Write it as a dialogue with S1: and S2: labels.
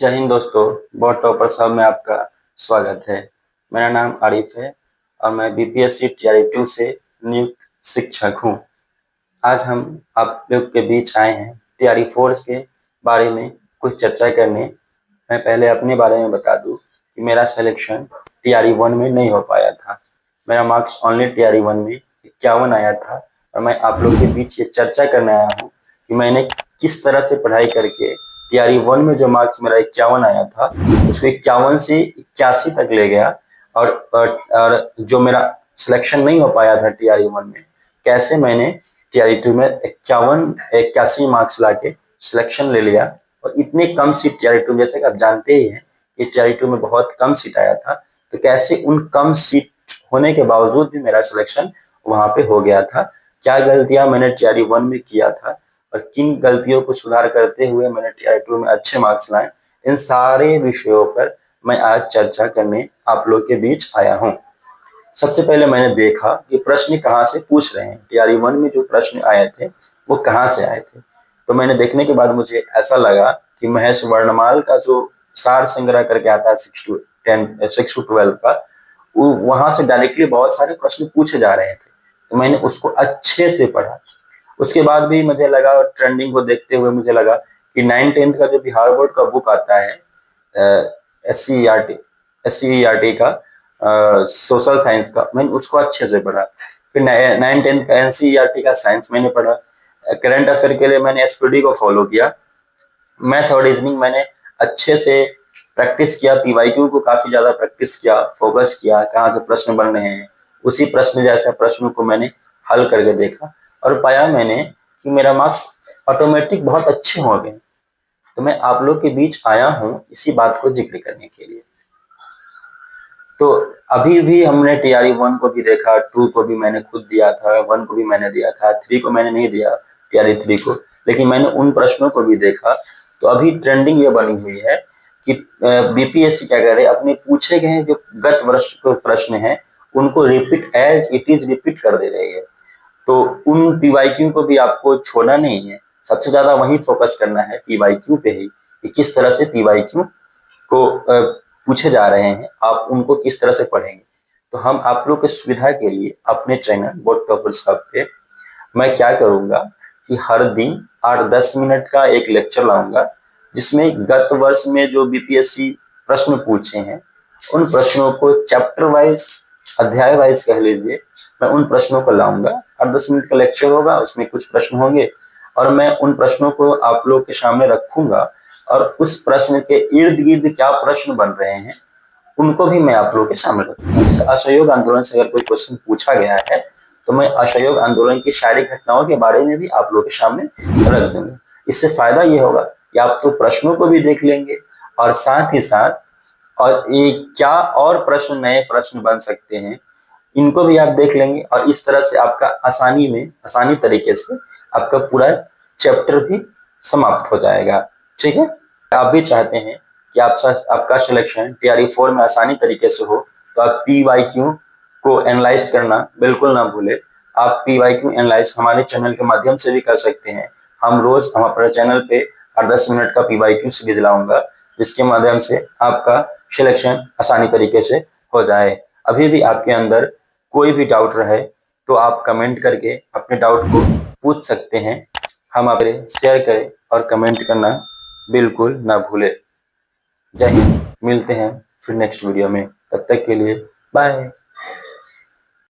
S1: जय हिंद दोस्तों। Board topper साहब में आपका स्वागत है। मेरा नाम आरिफ है और मैं बीपीएससी टीआरई 2 से नियुक्त शिक्षक हूँ। आज हम आप लोग के बीच आए हैं टीआरई 4 के बारे में कुछ चर्चा करने। मैं पहले अपने बारे में बता दूं कि मेरा सिलेक्शन टीआरई 1 में नहीं हो पाया था। मेरा मार्क्स ओनली टीआरई 1 में 51 आया था और मैं आप लोग के बीच ये चर्चा करने आया हूँ कि मैंने किस तरह से पढ़ाई करके टीआरई 1 में जो मार्क्स मेरा 51 आया था उसको 51 से 81 तक ले गया और जो मेरा सिलेक्शन नहीं हो पाया था टीआरई 1 में, कैसे मैंने टीआरई 2 में 81 मार्क्स लाके सिलेक्शन ले लिया। और इतने कम सीट टीआरई 2, जैसे कि आप जानते ही हैं कि टीआरई 2 में बहुत कम सीट आया था, तो कैसे उन कम सीट होने के बावजूद भी मेरा सिलेक्शन वहां पे हो गया था। क्या गलतियां मैंने टीआरई 1 में किया था और किन गलतियों को सुधार करते हुए मैंने टीआरई 2 में अच्छे मार्क्स लाए, इन सारे विषयों पर मैं आज चर्चा करने आप लोग के बीच आया हूं। सबसे पहले मैंने देखा कि प्रश्न कहाँ से पूछ रहे हैं। टीआरई 1 में जो प्रश्न आए थे वो कहाँ से आए थे, तो मैंने देखने के बाद मुझे ऐसा लगा कि महेश वर्णमाल का जो सार संग्रह करके आता है 6 to 12 का, वहां से डायरेक्टली बहुत सारे प्रश्न पूछे जा रहे थे, तो मैंने उसको अच्छे से पढ़ा। उसके बाद भी मुझे लगा, ट्रेंडिंग को देखते हुए मुझे लगा कि 9-10 का जो बिहार बोर्ड का बुक आता है SCERT का सोशल साइंस का, मैंने उसको अच्छे से पढ़ा। फिर 9-10 का NCERT का साइंस मैंने पढ़ा। करंट अफेयर के लिए मैंने एसपीडी को फॉलो किया। मैथ और रीजनिंग मैंने अच्छे से प्रैक्टिस किया, पीवाईक्यू को काफी ज्यादा प्रैक्टिस किया, फोकस किया कहाँ से प्रश्न बन रहे हैं, उसी प्रश्न जैसे प्रश्नों को मैंने हल करके देखा और पाया मैंने कि मेरा मार्क्स ऑटोमेटिक बहुत अच्छे हो गए। तो मैं आप लोग के बीच आया हूँ इसी बात को जिक्र करने के लिए। तो अभी भी हमने टीआरई 1 को भी देखा, 2 को भी मैंने खुद दिया था, 1 को भी मैंने दिया था, 3 को मैंने नहीं दिया टीआरई 3 को, लेकिन मैंने उन प्रश्नों को भी देखा। तो अभी ट्रेंडिंग ये बनी हुई है कि बीपीएससी क्या करे, अपने पूछे गए जो गत वर्ष के प्रश्न हैं उनको repeat as it is repeat कर दे रही है। तो उन पीवाईक्यू को भी आपको छोड़ना नहीं है, सबसे ज्यादा वही फोकस करना है पीवाईक्यू पे ही, कि किस तरह से पीवाईक्यू को पूछे जा रहे हैं, आप उनको किस तरह से पढ़ेंगे। तो हम आप लोग की सुविधा के लिए अपने चैनल बोर्ड टॉपर्स हब पे मैं क्या करूंगा कि हर दिन 8-10 मिनट का एक लेक्चर लाऊंगा, जिसमें गत वर्ष में जो बीपीएससी प्रश्न पूछे हैं उन प्रश्नों को चैप्टर वाइज, अध्याय वाइज कह लीजिए, मैं उन प्रश्नों को लाऊंगा। 8-10 मिनट का लेक्चर होगा, उसमें कुछ प्रश्न होंगे और मैं उन प्रश्नों को आप लोग के सामने रखूंगा और उस प्रश्न के इर्द गिर्द क्या प्रश्न बन रहे हैं उनको भी मैं आप लोग के सामने रखूंगा। इस असहयोग आंदोलन से अगर कोई क्वेश्चन पूछा गया है तो मैं असहयोग आंदोलन की सारी घटनाओं के बारे में भी आप लोग के सामने रख दूंगा। इससे फायदा ये होगा कि आप तो प्रश्नों को भी देख लेंगे और साथ ही साथ और ये क्या और प्रश्न, नए प्रश्न बन सकते हैं, इनको भी आप देख लेंगे और इस तरह से आपका आसानी तरीके से आपका पूरा चैप्टर भी समाप्त हो जाएगा। ठीक है, आप भी चाहते हैं कि आपका सिलेक्शन टीआरई 4 में आसानी तरीके से हो, तो आप पीवाईक्यू को एनालाइज करना बिल्कुल ना भूले। आप पीवाईक्यू एनालाइज हमारे चैनल के माध्यम से भी कर सकते हैं। हम अपने चैनल पे 8-10 मिनट का पीवाईक्यू सीरीज लाऊंगा, जिसके माध्यम से आपका सिलेक्शन आसानी तरीके से हो जाए। अभी भी आपके अंदर कोई भी डाउट रहे तो आप कमेंट करके अपने डाउट को पूछ सकते हैं। हम आपसे शेयर करें और कमेंट करना बिल्कुल ना भूले। जय हिंद, मिलते हैं फिर नेक्स्ट वीडियो में, तब तक के लिए बाय।